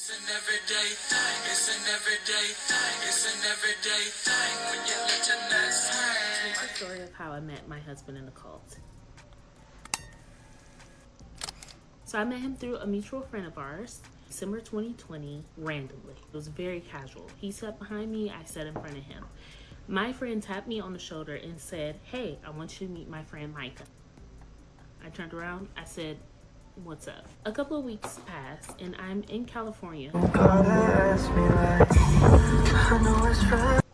It's an everyday thing. It's an everyday thing. It's an everyday thing when you let your nuts hang. Here's the story of how I met my husband in the cult. So I met him through a mutual friend of ours, December 2020, randomly. It was very casual. He sat behind me, I sat in front of him. My friend tapped me on the shoulder and said, "Hey, I want you to meet my friend Micah." I turned around, I said, "What's up?" A couple of weeks passed and I'm in California.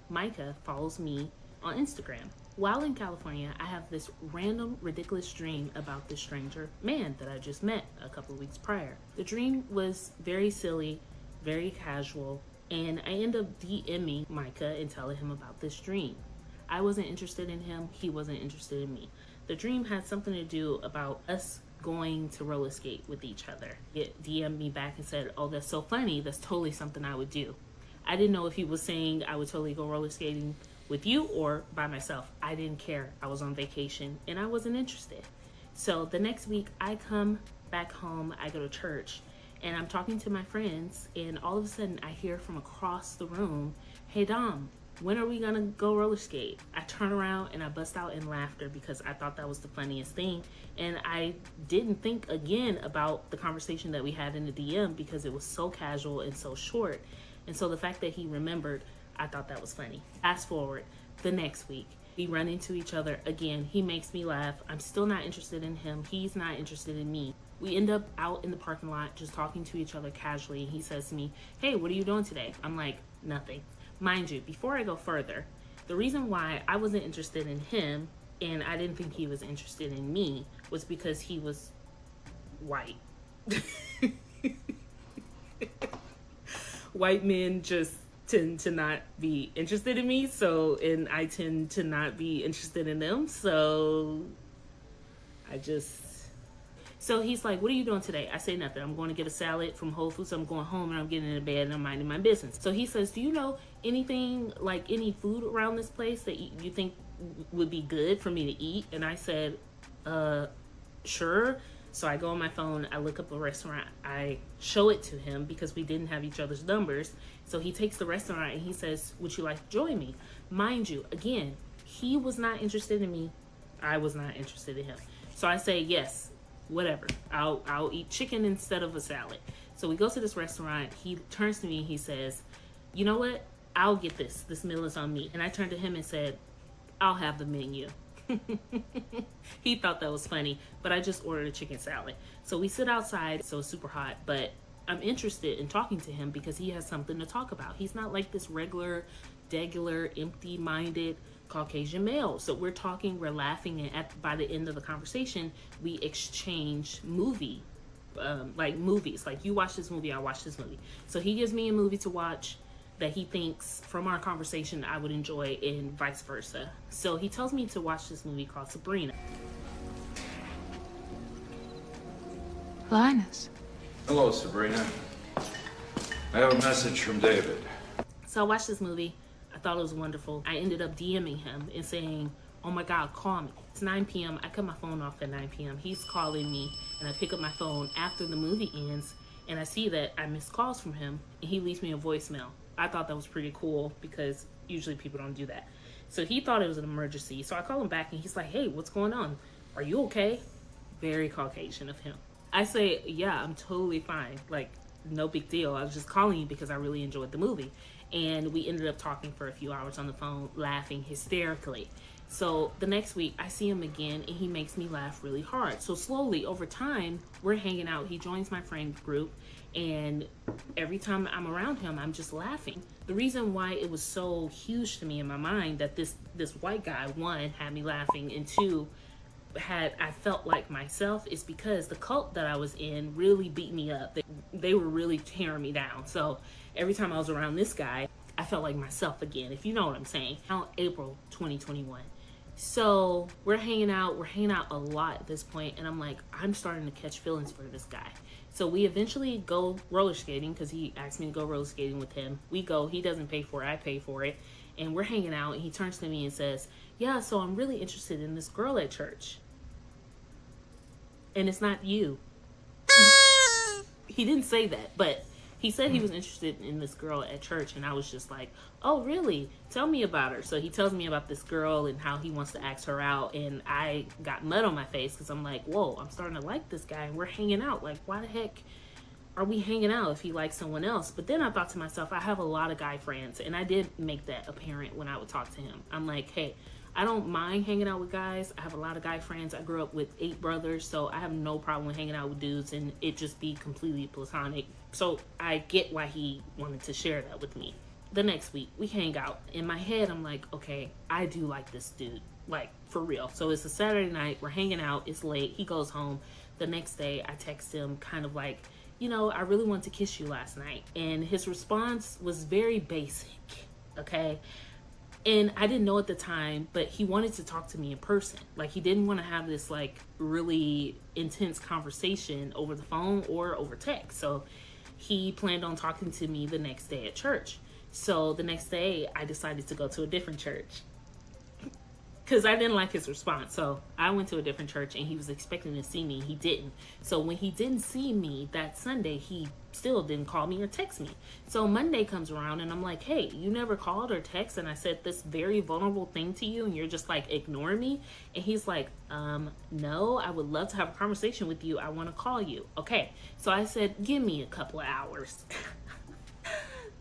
Micah follows me on Instagram. While in California, I have this random, ridiculous dream about this stranger man that I just met a couple of weeks prior. The dream was very silly, very casual, and I end up DMing Micah and telling him about this dream. I wasn't interested in him, he wasn't interested in me. The dream had something to do about us going to roller skate with each other. It DM'd me back and said, "Oh, that's so funny, that's totally something I would do." I didn't know if he was saying I would totally go roller skating with you or by myself. I didn't care. I was on vacation and I wasn't interested. So the next week I come back home, I go to church and I'm talking to my friends and all of a sudden I hear from across the room, "Hey Dom, when are we gonna go roller skate?" I turn around and I bust out in laughter because I thought that was the funniest thing. And I didn't think again about the conversation that we had in the DM because it was so casual and so short. And so the fact that he remembered, I thought that was funny. Fast forward, the next week, we run into each other again. He makes me laugh. I'm still not interested in him. He's not interested in me. We end up out in the parking lot just talking to each other casually. He says to me, "Hey, what are you doing today?" I'm like, "Nothing." Mind you, before I go further, the reason why I wasn't interested in him and I didn't think he was interested in me was because he was white. White men just tend to not be interested in me, and I tend to not be interested in them, so he's like, "What are you doing today?" I say, "Nothing. I'm going to get a salad from Whole Foods. I'm going home and I'm getting into bed and I'm minding my business." So he says, "Do you know anything, like any food around this place that you think would be good for me to eat?" And I said, sure. So I go on my phone, I look up a restaurant, I show it to him because we didn't have each other's numbers. So he takes the restaurant and he says, "Would you like to join me?" Mind you, again, he was not interested in me. I was not interested in him. So I say, "Yes, whatever. I'll eat chicken instead of a salad." So we go to this restaurant. He turns to me and he says, "You know what? I'll get this. This meal is on me." And I turned to him and said, "I'll have the menu." He thought that was funny, but I just ordered a chicken salad. So we sit outside, so it's super hot, but I'm interested in talking to him because he has something to talk about. He's not like this regular, empty-minded Caucasian male. So we're talking, we're laughing, and by the end of the conversation, we exchange movies. Like, you watch this movie, I watch this movie. So he gives me a movie to watch that he thinks from our conversation I would enjoy, and vice versa. So he tells me to watch this movie called Sabrina. Linus. Hello, Sabrina. I have a message from David. So I watched this movie. I thought it was wonderful. I ended up DMing him and saying, "Oh my God, call me." It's 9 p.m. I cut my phone off at 9 p.m. He's calling me and I pick up my phone after the movie ends and I see that I missed calls from him and he leaves me a voicemail. I thought that was pretty cool because usually people don't do that. So he thought it was an emergency. So I call him back and he's like, "Hey, what's going on? Are you okay?" Very Caucasian of him. I say, "Yeah, I'm totally fine. Like, no big deal. I was just calling you because I really enjoyed the movie." And we ended up talking for a few hours on the phone, laughing hysterically. So the next week I see him again and he makes me laugh really hard. So slowly over time, we're hanging out. He joins my friend group and every time I'm around him, I'm just laughing. The reason why it was so huge to me in my mind that this white guy, one, had me laughing, and two, I felt like myself, is because the cult that I was in really beat me up. They were really tearing me down. So every time I was around this guy, I felt like myself again, if you know what I'm saying. Now, April 2021. So we're hanging out a lot at this point, and I'm like, I'm starting to catch feelings for this guy. So we eventually go roller skating because he asked me to go roller skating with him. We go, he doesn't pay for it, I pay for it. And we're hanging out and he turns to me and says, "Yeah, so I'm really interested in this girl at church. And it's not you." He didn't say that, but He said he was interested in this girl at church, and I was just like, oh, really? Tell me about her. So he tells me about this girl and how he wants to ask her out, and I got mud on my face because I'm like, whoa, I'm starting to like this guy, and we're hanging out. Like, why the heck are we hanging out if he likes someone else? But then I thought to myself, I have a lot of guy friends, and I did make that apparent when I would talk to him. I'm like, hey, I don't mind hanging out with guys. I have a lot of guy friends. I grew up with 8 brothers, so I have no problem with hanging out with dudes and it just be completely platonic. So I get why he wanted to share that with me. The next week, we hang out. In my head, I'm like, okay, I do like this dude. Like, for real. So it's a Saturday night. We're hanging out. It's late. He goes home. The next day, I text him kind of like, you know, I really wanted to kiss you last night. And his response was very basic, okay? And I didn't know at the time, but he wanted to talk to me in person. Like, he didn't want to have this, like, really intense conversation over the phone or over text. So he planned on talking to me the next day at church. So the next day, I decided to go to a different church because I didn't like his response. So I went to a different church, and he was expecting to see me. He didn't. So when he didn't see me that Sunday, he still didn't call me or text me. So Monday comes around, and I'm like, hey, you never called or text, and I said this very vulnerable thing to you, and you're just like ignoring me. And he's like, no, I would love to have a conversation with you. I want to call you. Okay. So I said, give me a couple of hours.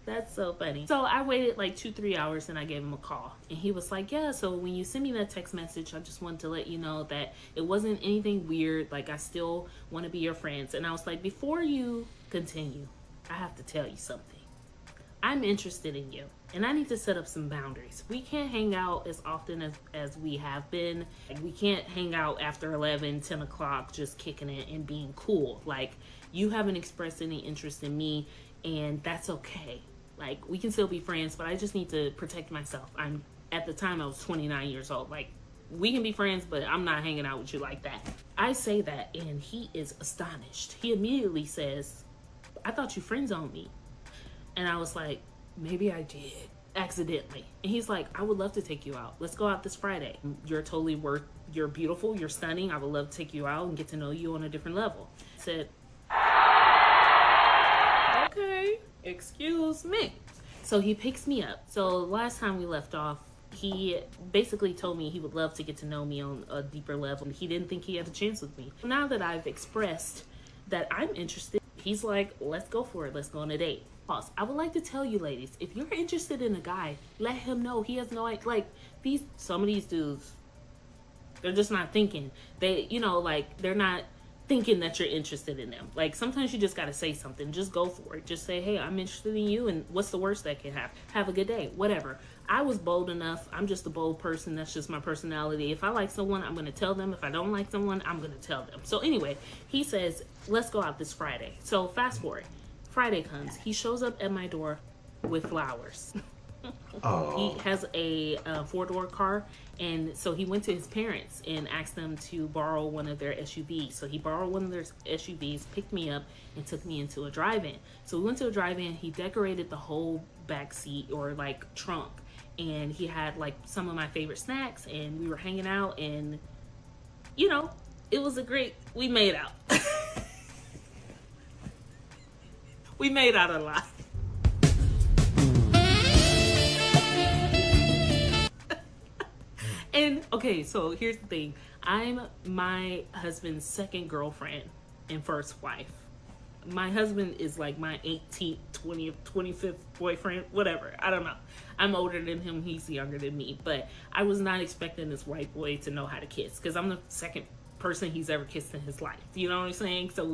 That's so funny. So I waited like 2-3 hours, and I gave him a call, and he was like, yeah, so when you send me that text message, I just wanted to let you know that it wasn't anything weird. Like, I still want to be your friends. And I was like, before you continue, I have to tell you something. I'm interested in you, and I need to set up some boundaries. We can't hang out as often as we have been. Like, we can't hang out after 11, 10 o'clock just kicking it and being cool. Like, you haven't expressed any interest in me, and that's okay. Like, we can still be friends, but I just need to protect myself. At the time, I was 29 years old. Like, we can be friends, but I'm not hanging out with you like that. I say that, and he is astonished. He immediately says, I thought you friend zoned me. And I was like, maybe I did, accidentally. And he's like, I would love to take you out. Let's go out this Friday. You're totally you're beautiful, you're stunning. I would love to take you out and get to know you on a different level. I said, okay, excuse me. So he picks me up. So last time we left off, he basically told me he would love to get to know me on a deeper level. He didn't think he had a chance with me. Now that I've expressed that I'm interested, he's like, let's go for it. Let's go on a date. Pause. I would like to tell you ladies, if you're interested in a guy, let him know. He has no idea. Like, some of these dudes, they're just not thinking. They, they're not thinking that you're interested in them. Like, sometimes you just got to say something. Just go for it. Just say, hey, I'm interested in you, and what's the worst that can happen? Have a good day. Whatever. I was bold enough. I'm just a bold person. That's just my personality. If I like someone, I'm going to tell them. If I don't like someone, I'm going to tell them. So anyway, he says, let's go out this Friday. So fast forward. Friday comes. He shows up at my door with flowers. Oh. He has a 4-door car, and so he went to his parents and asked them to borrow one of their SUVs. So he borrowed one of their SUVs, picked me up, and took me into a drive-in. So we went to a drive-in. He decorated the whole back seat, or like trunk, and he had like some of my favorite snacks, and we were hanging out, and it was we made out. We made out a lot. And okay, so here's the thing. I'm my husband's second girlfriend and first wife. My husband is like my 18th, 20th, 25th boyfriend, whatever. I don't know. I'm older than him. He's younger than me. But I was not expecting this white boy to know how to kiss, because I'm the second person he's ever kissed in his life. You know what I'm saying? So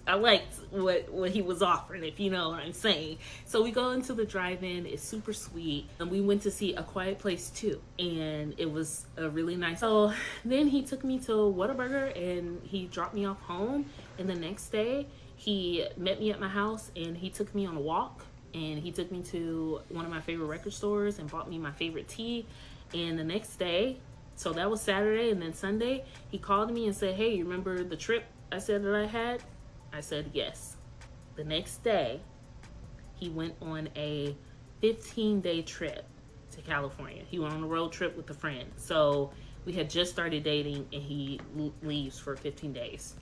I liked what he was offering, if you know what I'm saying. So we go into the drive-in. It's super sweet. And we went to see A Quiet Place 2. And it was a really nice. So then he took me to Whataburger, and he dropped me off home. And the next day, he met me at my house, and he took me on a walk. And he took me to one of my favorite record stores and bought me my favorite tea. And the next day, so that was Saturday, and then Sunday, he called me and said, hey, you remember the trip I said that I had? I said, yes. The next day, he went on a 15-day trip to California. He went on a road trip with a friend. So we had just started dating, and he leaves for 15 days.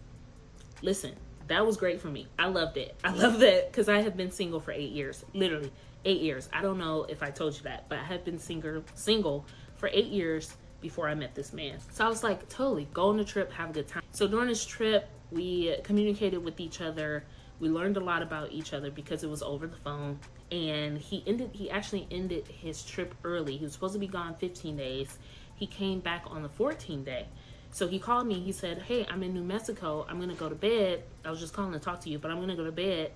Listen, that was great for me. I loved it. I love that because I have been single for 8 years. Literally 8 years. I don't know if I told you that, but I have been single for 8 years before I met this man. So I was like, totally, go on a trip, have a good time. So during this trip, we communicated with each other. We learned a lot about each other because it was over the phone. And he actually ended his trip early. He was supposed to be gone 15 days. He came back on the 14th day. So he called me. He said, hey, I'm in New Mexico. I'm going to go to bed. I was just calling to talk to you, but I'm going to go to bed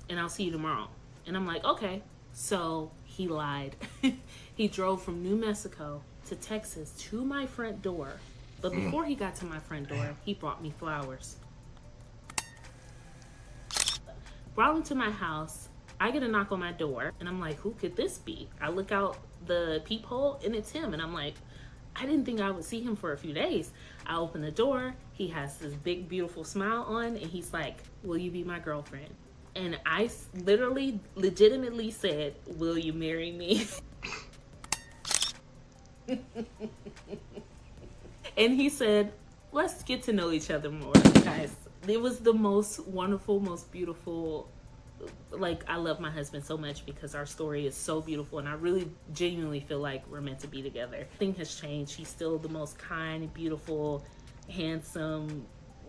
and I'll see you tomorrow. And I'm like, okay. So he lied. He drove from New Mexico to Texas to my front door. But before he got to my front door, he brought me flowers. Brought him to my house. I get a knock on my door and I'm like, who could this be? I look out the peephole and it's him. And I'm like, I didn't think I would see him for a few days. I open the door. He has this big, beautiful smile on. And he's like, will you be my girlfriend? And I literally, legitimately said, will you marry me? And he said, let's get to know each other more. Guys, it was the most wonderful, most beautiful. Like, I love my husband so much because our story is so beautiful, and I really genuinely feel like we're meant to be together. Nothing has changed. He's still the most kind, beautiful, handsome,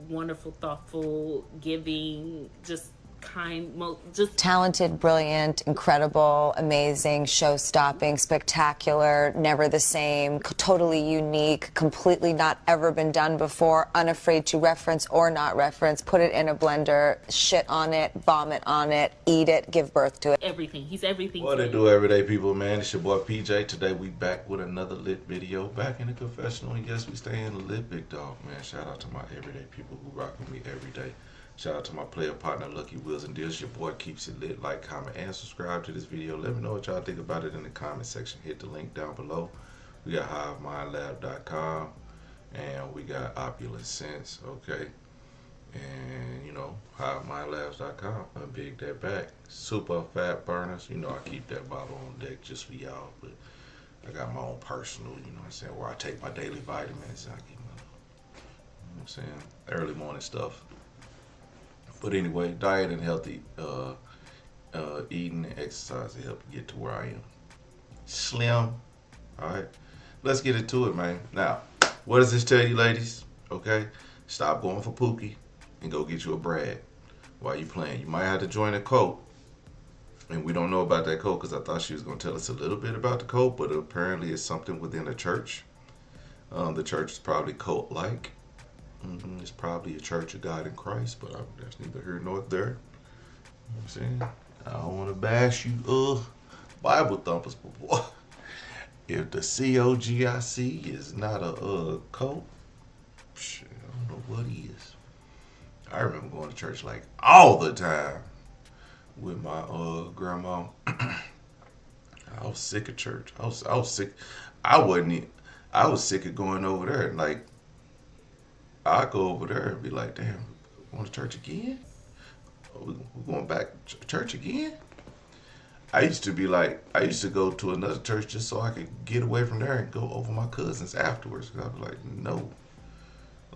wonderful, thoughtful, giving, just kind, just talented, brilliant, incredible, amazing, show-stopping, spectacular, never the same, totally unique, completely not ever been done before, unafraid to reference or not reference, put it in a blender, shit on it, vomit on it, eat it, give birth to it. Everything. He's everything. What it do, everyday people, man? It's your boy PJ. Today we back with another lit video, back in the confessional, and yes, we stay in the lit, big dog, man. Shout out to my everyday people who rock with me every day. Shout out to my player partner, Lucky Wheels and Deals. Your boy keeps it lit. Like, comment, and subscribe to this video. Let me know what y'all think about it in the comment section. Hit the link down below. We got HiveMindLab.com and we got Opulence Scents, okay? And, you know, HiveMindLabs.com. Unbig that back. Super fat burners. You know, I keep that bottle on deck just for y'all, but I got my own personal, you know what I'm saying, where I take my daily vitamins. I keep my, you know what I'm saying, early morning stuff. But anyway, diet and healthy eating and exercise to help get to where I am. Slim. Alright. Let's get into it, man. Now, what does this tell you, ladies? Okay? Stop going for Pookie and go get you a Brad while you playing. You might have to join a cult. And we don't know about that cult because I thought she was going to tell us a little bit about the cult, but apparently it's something within a church. The church is probably cult-like. It's probably a Church of God in Christ, but that's neither here nor there. You know what I'm saying? I don't want to bash you Bible thumpers, but boy, if the COGIC is not a cult, shit, I don't know what is. I remember going to church like all the time with my grandma. I was sick of church. I was sick. I was sick of going over there. Like, I go over there and be like, damn, going to church again? We're going back to church again? I used to go to another church just so I could get away from there and go over my cousins afterwards. Cause I was like, no,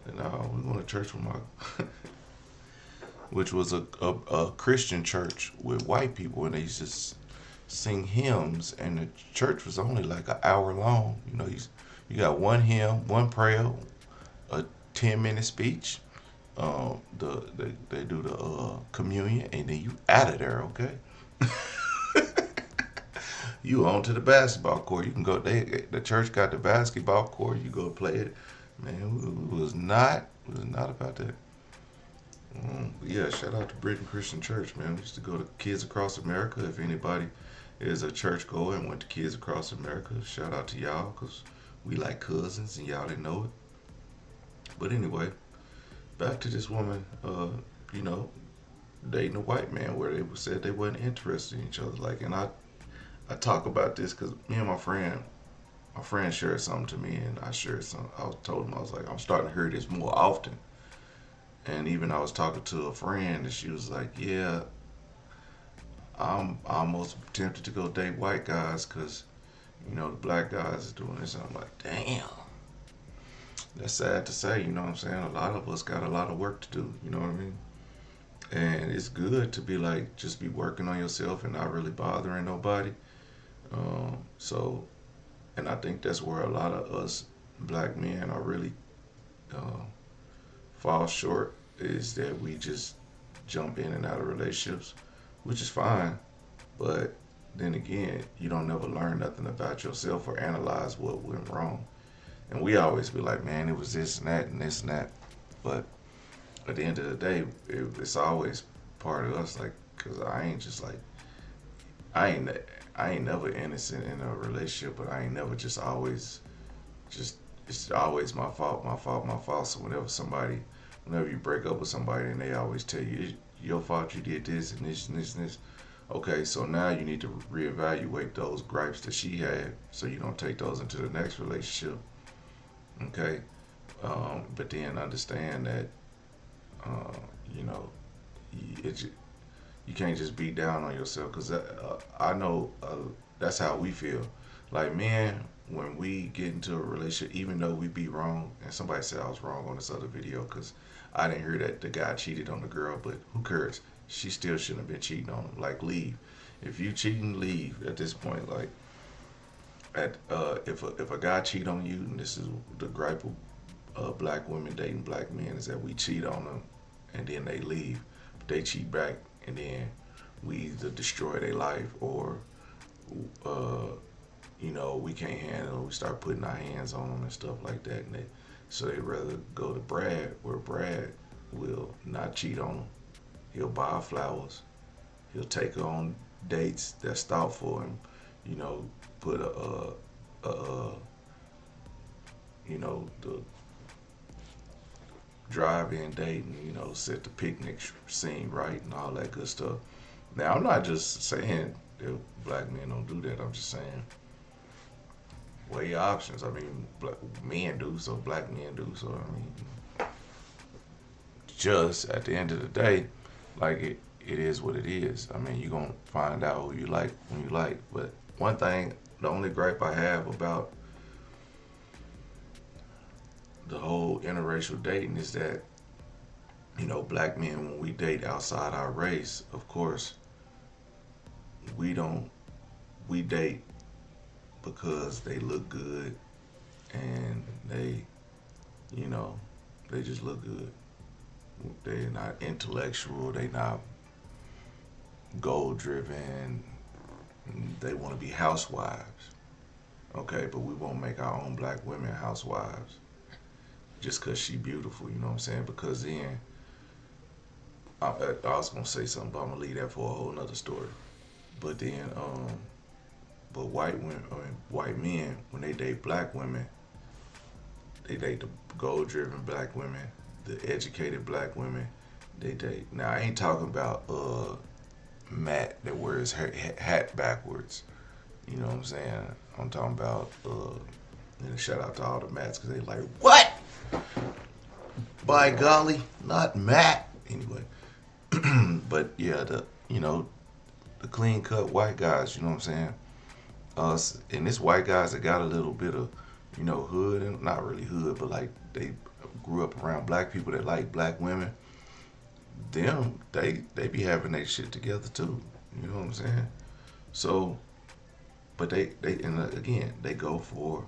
we're going to church with my, which was a Christian church with white people, and they used to sing hymns, and the church was only like an hour long. You know, you got one hymn, one prayer, a 10-minute speech. They do the communion, and then you out of there, okay? You on to the basketball court. You can go. The church got the basketball court. You go play it. Man, it was not about that. Yeah, shout out to Britain Christian Church, man. We used to go to Kids Across America. If anybody is a church goer and went to Kids Across America, shout out to y'all, because we like cousins and y'all didn't know it. But anyway, back to this woman, you know, dating a white man, where they said they wasn't interested in each other. Like, and I talk about this because me and my friend shared something to me, and I shared something. I told him, I was like, I'm starting to hear this more often. And even I was talking to a friend, and she was like, yeah, I'm almost tempted to go date white guys because, you know, the black guys are doing this. And I'm like, damn. That's sad to say, you know what I'm saying? A lot of us got a lot of work to do, you know what I mean? And it's good to be like, just be working on yourself and not really bothering nobody. So, and I think that's where a lot of us black men are really uh, fall short, is that we just jump in and out of relationships, which is fine. But then again, you don't never learn nothing about yourself or analyze what went wrong. And we always be like, man, it was this and that and this and that. But at the end of the day, it's always part of us. Like, cause I ain't just like, I ain't I ain't never innocent in a relationship, but I ain't never just always just, it's always my fault, my fault, my fault. So whenever you break up with somebody and they always tell you, it's your fault, you did this and this and this and this. Okay, so now you need to reevaluate those gripes that she had, so you don't take those into the next relationship. Okay, but then understand that you know, you can't just beat down on yourself, because I know that's how we feel. Like, men, when we get into a relationship, even though we be wrong, and somebody said I was wrong on this other video because I didn't hear that the guy cheated on the girl, but who cares? She still shouldn't have been cheating on him. Like, leave. If you cheating, leave at this point. Like, if a guy cheat on you, and this is the gripe of black women dating black men, is that we cheat on them and then they leave. They cheat back, and then we either destroy their life, or you know, we can't handle it. We start putting our hands on them and stuff like that. And so they rather go to Brad, where Brad will not cheat on them. He'll buy her flowers. He'll take her on dates that's thoughtful, and, you know, put you know, the drive-in date, and, you know, set the picnic scene right and all that good stuff. Now, I'm not just saying that black men don't do that. I'm just saying, weigh your options. I mean, men do, so black men do. So, I mean, just at the end of the day, like, it is what it is. I mean, you're going to find out who you like when you like. But one thing, the only gripe I have about the whole interracial dating is that, you know, black men, when we date outside our race, of course, we date because they look good, and they, you know, they just look good. They're not intellectual, they not goal driven, they want to be housewives. Okay, but we won't make our own black women housewives just because she beautiful, you know what I'm saying? Because then, I was going to say something, but I'm going to leave that for a whole nother story. But then, but white men, when they date black women, they date the goal-driven black women, the educated black women. They date. Now, I ain't talking about Matt that wears her hat backwards. You know what I'm saying? I'm talking about, and a shout out to all the Matts, because they like, what? By golly, not Matt. Anyway, but yeah, the clean-cut white guys, you know what I'm saying? And this white guys that got a little bit of, you know, hood, and not really hood, but like they grew up around black people that like black women. Them, they be having their shit together too. You know what I'm saying? So, but they and again, they go for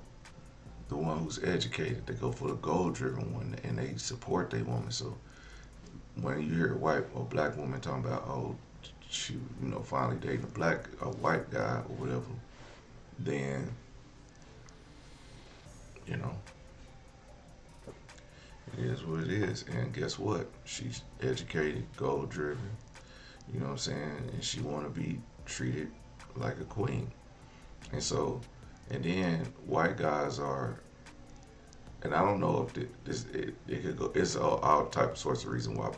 the one who's educated. They go for the goal-driven one, and they support their woman. So when you hear a white or black woman talking about, oh, she, you know, finally dating a white guy or whatever, then, you know, it is what it is. And guess what? She's educated, goal-driven, you know what I'm saying? And she want to be treated like a queen. And so, and then white guys are, and I don't know if it could go, it's all type of sorts of reason why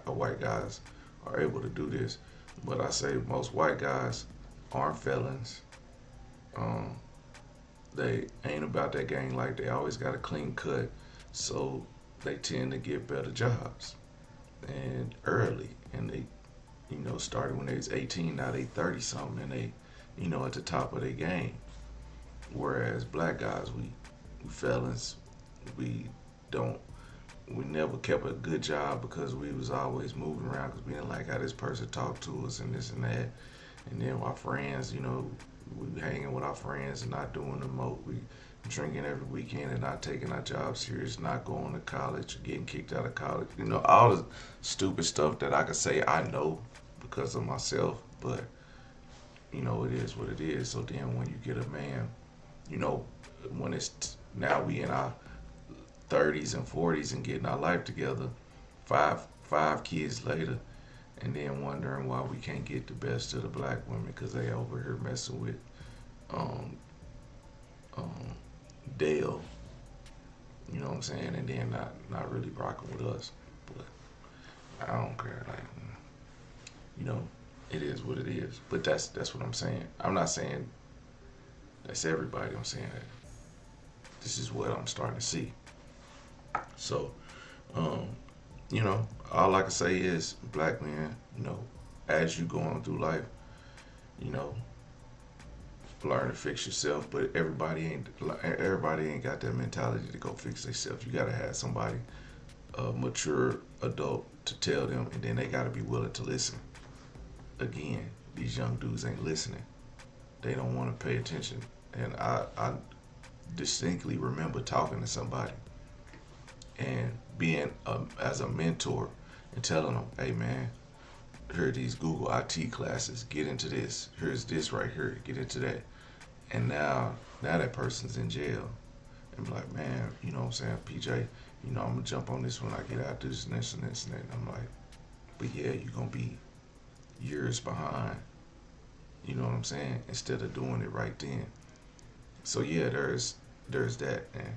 white guys are able to do this. But I say most white guys aren't felons. They ain't about that gang life. They always got a clean cut, so they tend to get better jobs and early. And they, you know, started when they was 18. Now they 30 something, and they, you know, at the top of their game. Whereas black guys, we felons, we don't we never kept a good job because we was always moving around because we didn't like how this person talked to us and this and that. And then our friends, you know, we hanging with our friends and not doing the most. We drinking every weekend and not taking our job serious, not going to college, getting kicked out of college. You know, all the stupid stuff that I could say I know because of myself, but you know, it is what it is. So then when you get a man, you know, when it's now we in our 30s and 40s and getting our life together, five kids later, and then wondering why we can't get the best of the black women because they over here messing with Dale, you know what I'm saying, and then not really rocking with us. But I don't care, like, you know, it is what it is. But that's what I'm saying. I'm not saying that's everybody. I'm saying that this is what I'm starting to see. So, you know, all I can say is, black men, you know, as you going through life, you know, learn to fix yourself. But everybody ain't got that mentality to go fix themselves. You gotta have somebody, a mature adult, to tell them, and then they gotta be willing to listen. Again, these young dudes ain't listening. They don't want to pay attention. And I distinctly remember talking to somebody and being as a mentor and telling them, hey man, here are these Google IT classes, get into this. Here's this right here, get into that. And now that person's in jail. And be like, man, you know what I'm saying, PJ, you know, I'm gonna jump on this when I get out, this and this and this and that. And I'm like, but yeah, you're gonna be years behind. You know what I'm saying? Instead of doing it right then. So yeah, there's that, and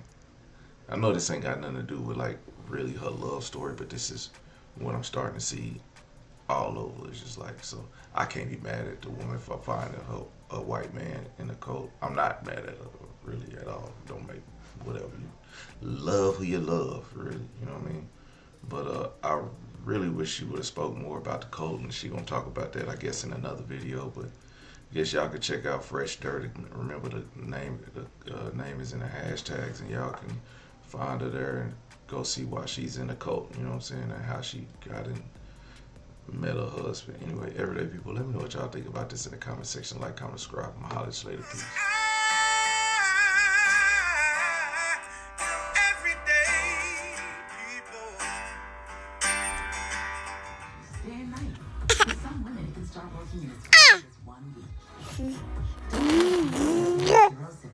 I know this ain't got nothing to do with like really her love story, but this is what I'm starting to see all over. It's just like, so I can't be mad at the woman if I find a white man in a cult. I'm not mad at her really at all. Don't make whatever you love who you love, really. You know what I mean? But I really wish she would have spoken more about the cult, and she gonna talk about that, I guess, in another video. But I guess y'all could check out Fresh Dirt. Remember the name is in the hashtags, and y'all can find her there and go see why she's in the cult. You know what I'm saying? And how she got in, met her husband. Anyway, everyday people, let me know what y'all think about this in the comment section. Like, comment, subscribe. I'm a holla at you later. Peace.